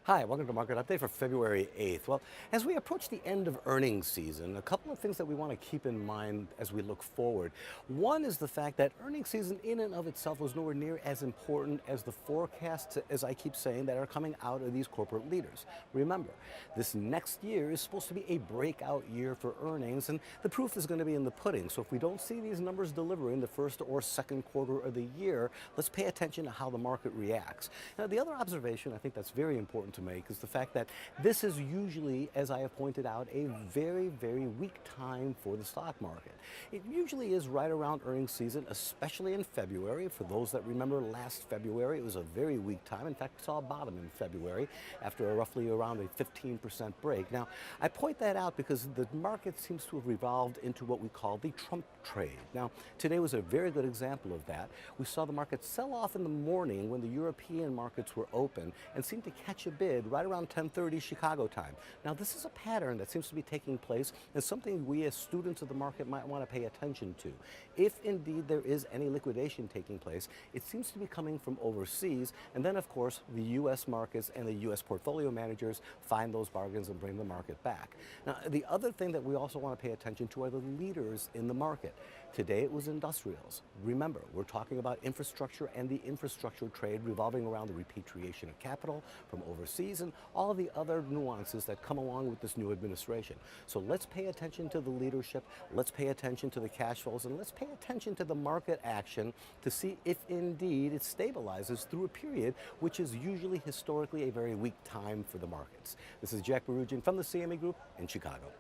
Hi, welcome to Market Update for February 8th. Well, as we approach the end of earnings season, a couple of things that we want to keep in mind as we look forward. One is the fact that earnings season in and of itself was nowhere near as important as the forecasts, as I keep saying, that are coming out of these corporate leaders. Remember, this next year is supposed to be a breakout year for earnings, and the proof is going to be in the pudding. So if we don't see these numbers delivering the first or second quarter of the year, let's pay attention to how the market reacts. Now, the other observation I think that's very important to make is the fact that this is usually, as I have pointed out, a very, very weak time for the stock market. It usually is right around earnings season, especially in February. For those that remember last February, it was a very weak time. In fact, we saw a bottom in February after roughly around a 15% break. Now, I point that out because the market seems to have revolved into what we call the Trump trade. Now, today was a very good example of that. We saw the market sell off in the morning when the European markets were open and seemed to catch a bid right around 10:30 Chicago time. Now, this is a pattern that seems to be taking place and something we as students of the market might want to pay attention to. If indeed there is any liquidation taking place, it seems to be coming from overseas, and then of course the U.S. markets and the U.S. portfolio managers find those bargains and bring the market back. Now, the other thing that we also want to pay attention to are the leaders in the market. Today it was industrials. Remember, we're talking about infrastructure and the infrastructure trade revolving around the repatriation of capital from overseas and all of the other nuances that come along with this new administration. So let's pay attention to the leadership, let's pay attention to the cash flows, and let's pay attention to the market action to see if indeed it stabilizes through a period which is usually historically a very weak time for the markets. This is Jack Barugian from the CME Group in Chicago.